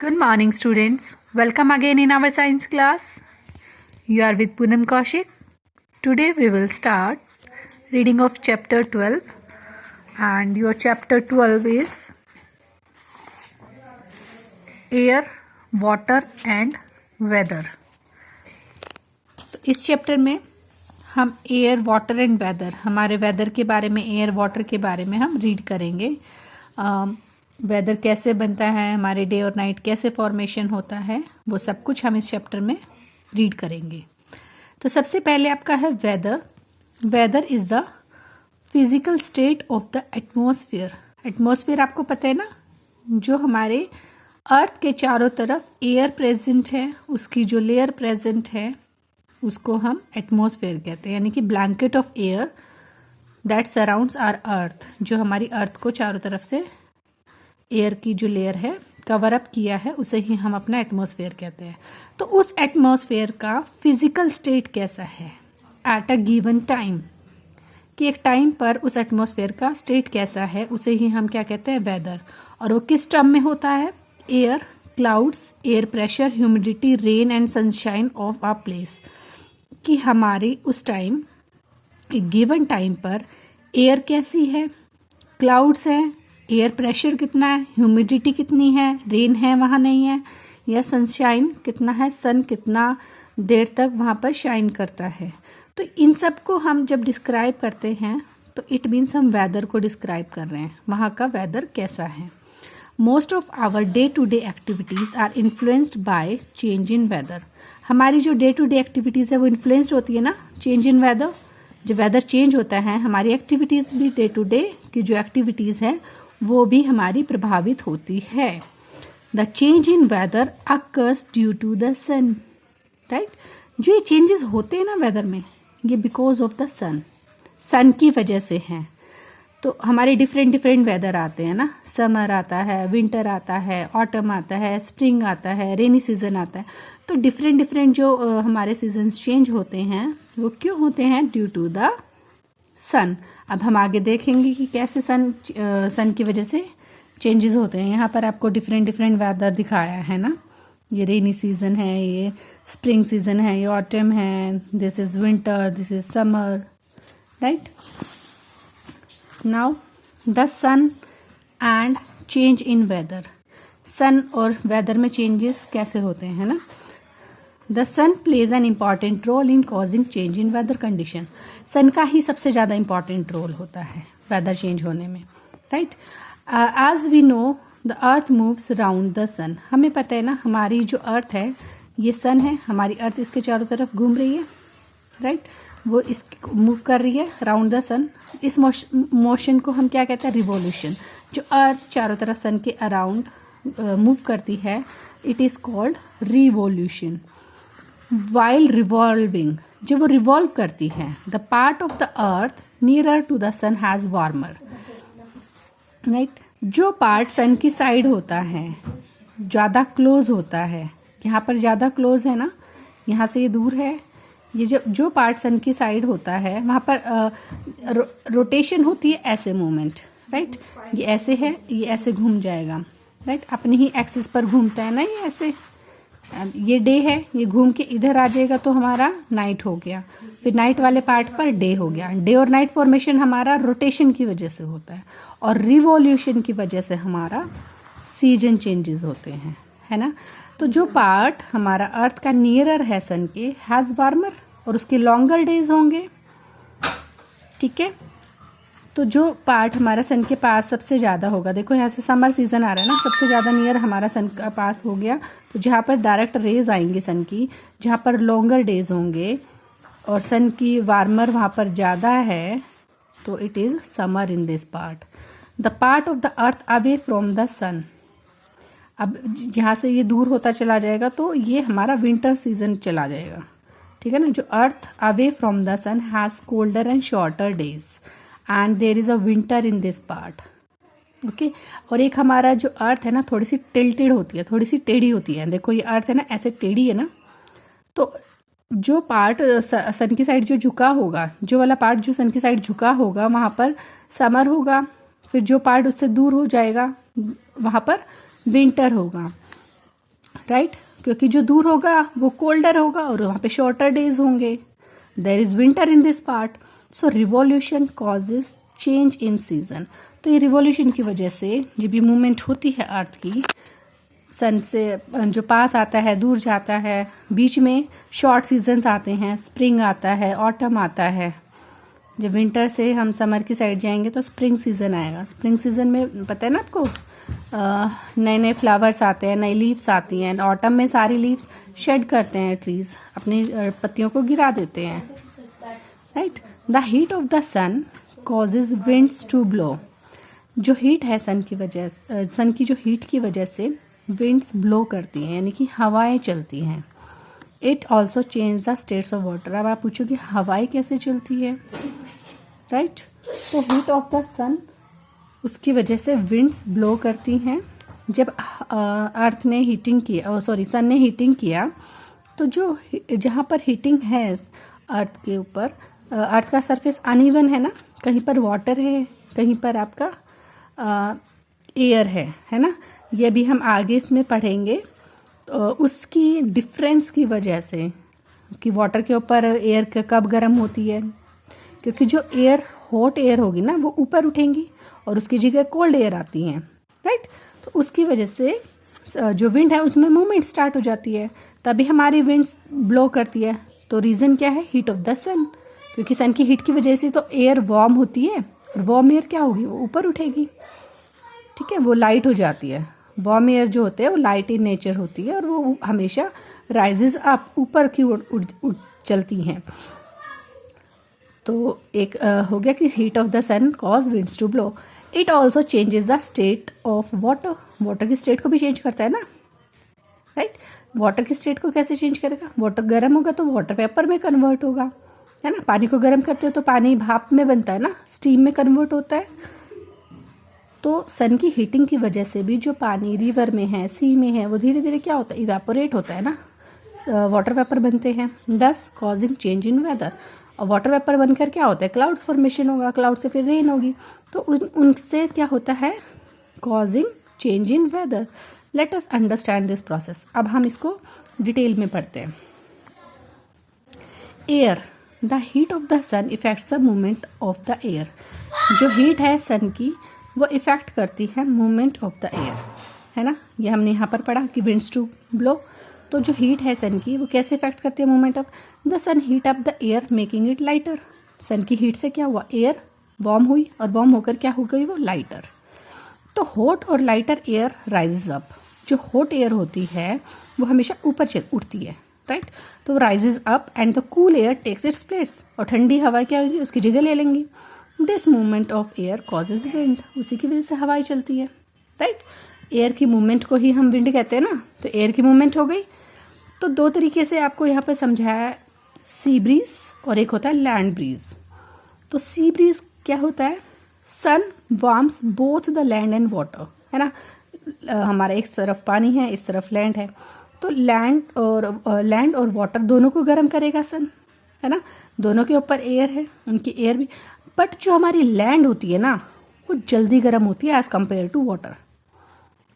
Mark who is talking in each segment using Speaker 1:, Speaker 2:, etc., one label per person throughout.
Speaker 1: Good morning, students. Welcome again in our science class. You are with Poonam Kaushik. Today we will start reading of chapter 12, and your chapter 12 is air, water and weather. तो इस chapter में हम air, water and weather, हमारे weather के बारे में, air water के बारे में हम रीड करेंगे। वेदर कैसे बनता है, हमारे डे और नाइट कैसे फॉर्मेशन होता है, वो सब कुछ हम इस चैप्टर में रीड करेंगे। तो सबसे पहले आपका है weather. Weather is the physical state of the atmosphere. Atmosphere आपको पता है ना, जो हमारे अर्थ के चारों तरफ एयर प्रेजेंट है, उसकी जो लेयर प्रेजेंट है उसको हम एटमॉस्फेयर कहते हैं, यानी कि blanket of air that surrounds our earth. जो हमारी अर्थ को चारों तरफ से एयर की जो लेयर है कवर अप किया है, उसे ही हम अपना एटमॉस्फेयर कहते हैं। तो उस एटमॉस्फेयर का फिजिकल स्टेट कैसा है एट अ गिवन टाइम, कि एक टाइम पर उस एटमॉस्फेयर का स्टेट कैसा है, उसे ही हम क्या कहते हैं, वेदर। और वो किस टर्म में होता है? Air, clouds, air pressure, humidity, rain and sunshine of a place. कि हमारी उस टाइम, एक गिवन टाइम पर एयर कैसी है, क्लाउड्स हैं, एयर प्रेशर कितना है, ह्यूमिडिटी कितनी है, रेन है वहाँ नहीं है, या सनशाइन कितना है, सन कितना देर तक वहाँ पर शाइन करता है। तो इन सब को हम जब डिस्क्राइब करते हैं तो इट मीन्स हम वेदर को डिस्क्राइब कर रहे हैं, वहाँ का वेदर कैसा है। Most of our day to day activities are influenced by change in weather. हमारी जो डे टू डे एक्टिविटीज़ है वो इन्फ्लुएंस्ड होती है ना चेंज इन वेदर। जब वेदर चेंज होता है, हमारी एक्टिविटीज़ भी, डे टू डे की जो एक्टिविटीज़ है वो भी हमारी प्रभावित होती है। The change in weather occurs due to the sun, right. जो ये चेंजेस होते हैं ना वेदर में, ये because of the sun, sun की वजह से हैं। तो हमारे डिफरेंट डिफरेंट वेदर आते हैं ना, समर आता है, विंटर आता है, ऑटम आता है, स्प्रिंग आता है, रेनी सीजन आता है। तो डिफरेंट डिफरेंट जो हमारे सीजन्स चेंज होते हैं वो क्यों होते हैं? Due to the sun. अब हम आगे देखेंगे कि कैसे सन की वजह से चेंजेस होते हैं। यहाँ पर आपको डिफरेंट डिफरेंट वेदर दिखाया है ना, ये रेनी सीजन है, ये स्प्रिंग सीजन है, ये ऑटम है, this is winter, this is summer, right. Now the sun and change in weather. Sun और वेदर में चेंजेस कैसे होते हैं ना। The sun plays an important role in causing change in weather condition. Sun का ही सबसे ज़्यादा इम्पॉर्टेंट रोल होता है वेदर चेंज होने में, right. As we know the earth moves round the sun. हमें पता है ना, हमारी जो अर्थ है ये सन है, हमारी अर्थ इसके चारों तरफ घूम रही है, राइट। वो इस मूव कर रही है राउंड द सन। इस मोशन को हम क्या कहते हैं? रिवॉल्यूशन। जो अर्थ चारों तरफ सन के अराउंड मूव करती है, it is called revolution. While revolving, जब वो रिवॉल्व करती है, the part of the earth nearer to the sun has warmer, right. जो पार्ट सन की साइड होता है, ज़्यादा क्लोज होता है, यहाँ पर ज़्यादा क्लोज है ना, यहाँ से ये दूर है, ये जो पार्ट सन की साइड होता है वहाँ पर रोटेशन होती है, ऐसे मूवमेंट, राइट। ये ऐसे है, ये ऐसे घूम जाएगा, राइट। अपनी ही एक्सिस पर घूमता है ना, ये ऐसे। ये डे है, ये घूम के इधर आ जाएगा तो हमारा नाइट हो गया, फिर नाइट वाले पार्ट पर डे हो गया। डे और नाइट फॉर्मेशन हमारा रोटेशन की वजह से होता है, और रिवॉल्यूशन की वजह से हमारा सीजन चेंजेस होते हैं, है ना। तो जो पार्ट हमारा अर्थ का नियरर है सन के, हैज वार्मर, और उसके लॉन्गर डेज होंगे, ठीक है। तो जो पार्ट हमारा सन के पास सबसे ज़्यादा होगा, देखो यहाँ से समर सीजन आ रहा है ना, सबसे ज़्यादा नियर हमारा सन का पास हो गया, तो जहाँ पर डायरेक्ट रेज आएंगी सन की, जहाँ पर लॉन्गर डेज होंगे और सन की वार्मर वहाँ पर ज़्यादा है, तो it is summer in this part. The part of the earth away from the sun. अब जहाँ से ये दूर होता चला जाएगा तो ये हमारा विंटर सीजन चला जाएगा, ठीक है ना। जो earth away from the sun has colder and shorter days and there is a winter in this part, okay. और एक हमारा जो अर्थ है ना, थोड़ी सी टिल्टेड होती है, थोड़ी सी टेढ़ी होती है। देखो ये अर्थ है ना, ऐसे टेढ़ी है ना, तो जो पार्ट सन की साइड जो झुका होगा, जो वाला पार्ट जो सन की साइड झुका होगा वहाँ पर समर होगा, फिर जो पार्ट उससे दूर हो जाएगा वहाँ पर विंटर होगा। राइट, क्योंकि जो दूर होगा वो कोल्डर होगा और वहाँ पे शॉर्टर डेज होंगे. There is winter in this part. So revolution causes change in season. तो ये रिवॉल्यूशन की वजह से जब भी मूवमेंट होती है अर्थ की, सन से जो पास आता है दूर जाता है, बीच में शॉर्ट सीजन्स आते हैं, स्प्रिंग आता है, ऑटम आता है. जब विंटर से हम समर की साइड जाएंगे तो स्प्रिंग सीज़न आएगा. स्प्रिंग सीज़न में पता है ना आपको, नए नए फ्लावर्स आते हैं, नई लीव्स आती हैं. ऑटम में सारी लीव्स शेड करते हैं, ट्रीज अपनी पत्तियों को गिरा देते हैं. Right. The heat of the sun causes winds to blow. जो हीट है सन की जो हीट की वजह से विंड्स ब्लो करती हैं, यानी कि हवाएं चलती हैं. It also change the states of water. अब आप पूछोगे हवाएं कैसे चलती है, राइट. तो हीट ऑफ द सन, उसकी वजह से विंड्स ब्लो करती हैं. जब अर्थ ने हीटिंग किया, सन ने हीटिंग किया, तो जो जहाँ पर हीटिंग है अर्थ के ऊपर, अर्थ का सरफेस अनइवन है ना, कहीं पर वाटर है, कहीं पर आपका एयर है ना. ये भी हम आगे इसमें पढ़ेंगे. तो उसकी डिफरेंस की वजह से कि वाटर के ऊपर एयर कब गर्म होती है, क्योंकि जो एयर हॉट एयर होगी ना वो ऊपर उठेंगी और उसकी जगह कोल्ड एयर आती हैं, राइट. तो उसकी वजह से जो विंड है उसमें मूवमेंट स्टार्ट हो जाती है, तभी हमारी विंड्स ब्लो करती है. तो रीज़न क्या है, हीट ऑफ द सन. क्योंकि सन की हीट की वजह से तो एयर वार्म होती है, और वार्म एयर क्या होगी, वो ऊपर उठेगी. ठीक है, वो लाइट हो जाती है. वार्म एयर जो होते हैं वो लाइट इन नेचर होती है और वो हमेशा राइजेस अप, ऊपर की ओर चलती हैं. तो एक हो गया कि heat of the sun cause winds to blow. It also changes the state of water. Water की स्टेट को भी चेंज करता है ना, राइट. वाटर की स्टेट को कैसे चेंज करेगा, वाटर गर्म होगा तो वाटर वेपर में कन्वर्ट होगा, है ना. पानी को गर्म करते हो तो पानी भाप में बनता है ना, स्टीम में कन्वर्ट होता है. तो सन की हीटिंग की वजह से भी जो पानी रिवर में है, सी में है, वो धीरे धीरे क्या होता है, इवेपोरेट होता है ना, वाटर वेपर बनते हैं, दस कॉजिंग चेंज इन वेदर. और वाटर वेपर बनकर क्या होता है, क्लाउड्स फॉर्मेशन होगा, क्लाउड से फिर रेन होगी. तो उनसे क्या होता है, causing change in weather. Let us understand this process. अब हम इसको डिटेल में पढ़ते हैं. Air. The heat of the sun affects the movement of the air. जो हीट है सन की वो इफेक्ट करती है मूवमेंट ऑफ द एयर, है ना. ये हमने यहाँ पर पढ़ा कि विंड्स टू ब्लो. तो जो हीट है सन की वो कैसे इफेक्ट करती है movement of the sun. Heat up the air making it lighter. Sun की हीट से क्या हुआ, एयर वार्म हुई और वार्म होकर क्या हो गई, वो लाइटर. तो हॉट और लाइटर एयर राइजेज अप. जो हॉट एयर होती है वो हमेशा ऊपर उठती है, राइट. तो rises up and the cool air takes its place. और ठंडी हवा क्या होगी, उसकी जगह ले लेंगी. This movement of air causes wind. उसी की वजह से हवाएं चलती है, राइट. एयर की मूवमेंट को ही हम विंड कहते हैं ना. तो एयर की मूवमेंट हो गई. तो दो तरीके से आपको यहाँ पे समझाया है, सी ब्रीज और एक होता है लैंड ब्रीज. तो सी ब्रीज क्या होता है, sun warms both the land and water, है ना. हमारा एक तरफ पानी है, इस तरफ लैंड है. तो लैंड और वाटर दोनों को गर्म करेगा सन, है ना. दोनों के ऊपर एयर है, उनकी एयर भी. बट जो हमारी लैंड होती है ना वो जल्दी गर्म होती है एज कंपेयर टू वाटर,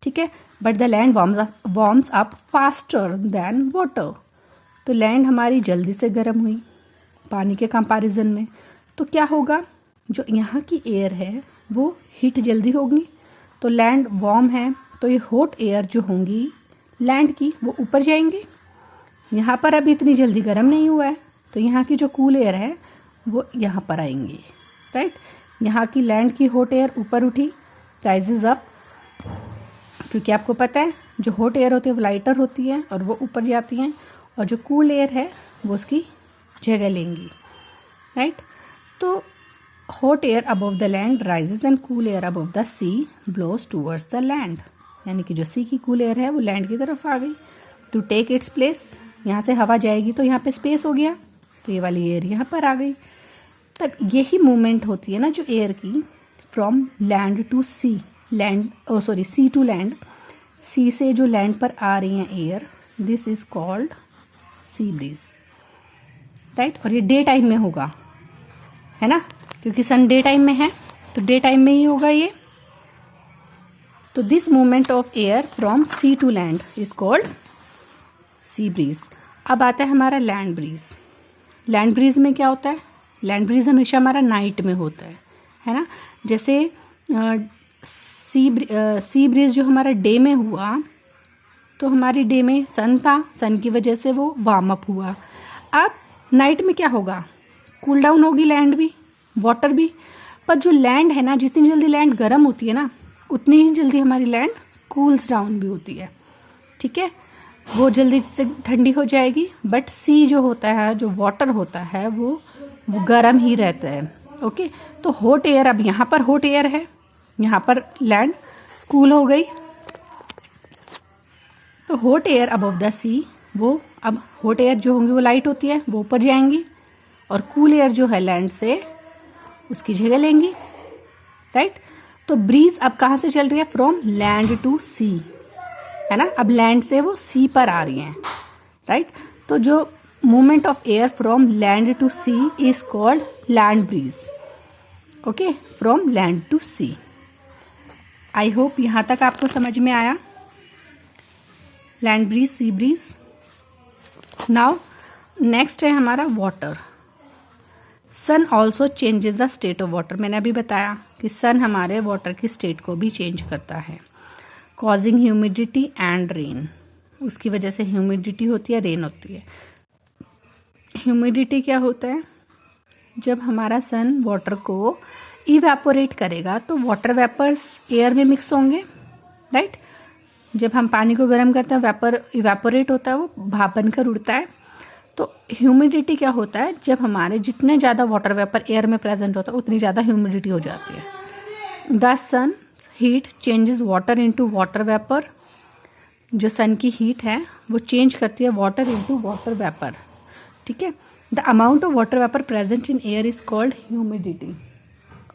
Speaker 1: ठीक है. But the land warms up faster than water. तो लैंड हमारी जल्दी से गर्म हुई पानी के कंपैरिजन में. तो क्या होगा, जो यहाँ की एयर है वो हीट जल्दी होगी. तो लैंड वार्म है तो ये हॉट एयर जो होंगी लैंड की वो ऊपर जाएंगे. यहाँ पर अभी इतनी जल्दी गर्म नहीं हुआ है, तो यहाँ की जो कूल एयर है वो यहाँ पर आएंगी, राइट. यहाँ की लैंड की हॉट एयर ऊपर उठी, राइजेज अप, क्योंकि आपको पता है जो हॉट एयर होती है वो लाइटर होती है और वो ऊपर जाती हैं, और जो कूल एयर है वो उसकी जगह लेंगी, राइट. तो hot air above the land rises and cool air above the sea blows towards the land. यानी कि जो सी की कूल एयर है वो लैंड की तरफ आ गई टू टेक इट्स प्लेस. यहाँ से हवा जाएगी तो यहाँ पे स्पेस हो गया, तो ये वाली एयर यहाँ पर आ गई. तब यही मूवमेंट होती है ना जो एयर की, from land to sea, sea to land. Sea से जो लैंड पर आ रही हैं air, this is called sea breeze, right. और ये डे टाइम में होगा, है ना, क्योंकि सन डे टाइम में है तो डे टाइम में ही होगा ये. तो this movement of air from sea to land is called sea breeze. अब आता है हमारा लैंड ब्रीज। लैंड ब्रीज में क्या होता है? लैंड ब्रीज हमेशा हमारा नाइट में होता है ना। जैसे सी ब्रीज जो हमारा डे में हुआ, तो हमारी डे में सन था, सन की वजह से वो वार्म अप हुआ। अब नाइट में क्या होगा? कूल डाउन होगी लैंड भी, वाटर भी। पर जो लैंड है ना, जितनी जल्दी लैंड गर्म होती है ना, उतनी ही जल्दी हमारी लैंड कूल्स डाउन भी होती है। ठीक है, वो जल्दी से ठंडी हो जाएगी। बट सी जो होता है, जो वाटर होता है, वो गर्म ही रहता है। ओके, तो हॉट एयर, अब यहाँ पर हॉट एयर है, यहाँ पर लैंड कूल हो गई, तो हॉट एयर अबव द सी, वो अब हॉट एयर जो होंगी वो लाइट होती है, वो ऊपर जाएंगी, और कूल एयर जो है लैंड से उसकी जगह लेंगी। राइट, तो ब्रीज अब कहाँ से चल रही है? फ्रॉम लैंड टू सी, है ना। अब लैंड से वो सी पर आ रही हैं। राइट, तो जो movement of air from land to sea is called land breeze. Okay, from land to sea. I hope यहाँ तक आपको समझ में आया। Land breeze, sea breeze. Now next है हमारा water. Sun also changes the state of water. मैंने अभी बताया कि सन हमारे वाटर की स्टेट को भी चेंज करता है, कॉजिंग ह्यूमिडिटी एंड रेन। उसकी वजह से ह्यूमिडिटी होती है, रेन होती है। ह्यूमिडिटी क्या होता है? जब हमारा सन वाटर को इवेपोरेट करेगा तो वाटर वेपर्स एयर में मिक्स होंगे। राइट, जब हम पानी को गर्म करते हैं, वेपर इवेपोरेट होता है, वो भाप बनकर उड़ता है। तो ह्यूमिडिटी क्या होता है? जब हमारे जितने ज़्यादा वाटर वेपर एयर में प्रेजेंट होता है, उतनी ज़्यादा ह्यूमिडिटी हो जाती है। The sun heat changes water into water vapour. जो सन की हीट है वो चेंज करती है वाटर इनटू वाटर वेपर। ठीक है, the amount of water vapour present in air is called humidity.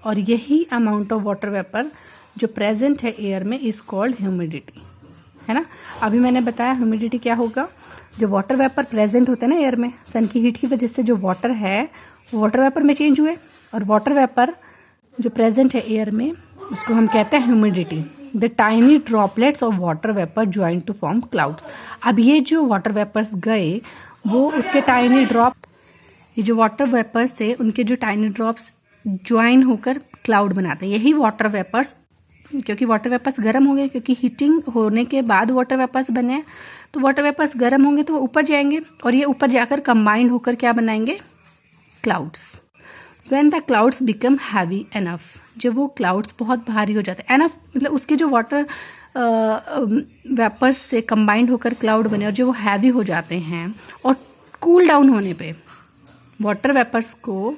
Speaker 1: और यही अमाउंट ऑफ वाटर वेपर जो प्रेजेंट है एयर में इज कॉल्ड ह्यूमिडिटी, है ना। अभी मैंने बताया ह्यूमिडिटी क्या होगा? जो वाटर वेपर प्रेजेंट होते हैं ना एयर में, सन की हीट की वजह से जो वाटर है वो वाटर वेपर में चेंज हुए, और वाटर वेपर जो प्रेजेंट है एयर में उसको हम कहते हैं humidity. The tiny droplets of water vapour join to form clouds. अब ये जो वाटर वेपर्स गए, वो उसके टाइनी ड्रॉप, ये जो वाटर वेपर्स थे उनके जो टाइनी ड्रॉप्स ज्वाइन होकर क्लाउड बनाते हैं। यही वाटर वेपर्स, क्योंकि वाटर वेपर्स गर्म हो गए, क्योंकि हीटिंग होने के बाद वाटर वेपर्स बने, तो वाटर वेपर्स गर्म होंगे तो वो ऊपर जाएंगे, और ये ऊपर जाकर कंबाइंड होकर क्या बनाएंगे? Clouds. When the clouds become heavy enough, जब वो क्लाउड्स बहुत भारी हो जाते हैं, एनफ मतलब उसके जो वाटर वेपर्स से कंबाइंड होकर क्लाउड बने, और जो वो हैवी हो जाते हैं, और कूल डाउन होने पे वाटर वेपर्स को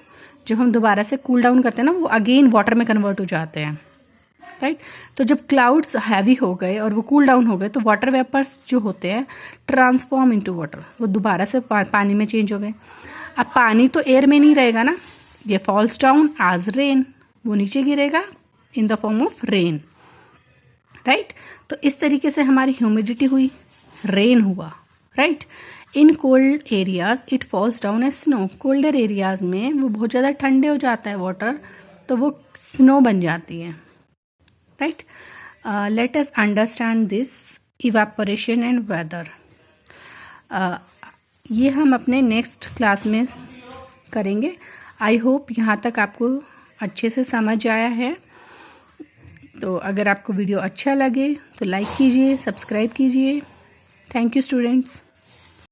Speaker 1: जब हम दोबारा से कूल डाउन करते हैं ना, वो अगेन वाटर में कन्वर्ट हो जाते हैं। राइट, तो जब क्लाउड्स हैवी हो गए और वो कूल डाउन हो गए, तो वाटर वेपर्स जो होते हैं ट्रांसफॉर्म इनटू वाटर, वो दोबारा से पानी में चेंज हो गए। अब पानी तो एयर में नहीं रहेगा ना, ये फॉल्स डाउन एज रेन, वो नीचे गिरेगा in the form of rain. Right, तो इस तरीके से हमारी ह्यूमिडिटी हुई, रेन हुआ। Right, in cold areas it falls down as snow. Colder areas में वो बहुत ज़्यादा ठंडे हो जाता है वाटर, तो वो स्नो बन जाती है। Right, let us understand this evaporation and weather. ये हम अपने नेक्स्ट क्लास में करेंगे। आई होप यहाँ तक आपको अच्छे से समझ आया है। तो अगर आपको वीडियो अच्छा लगे तो लाइक कीजिए, सब्सक्राइब कीजिए। Thank you students.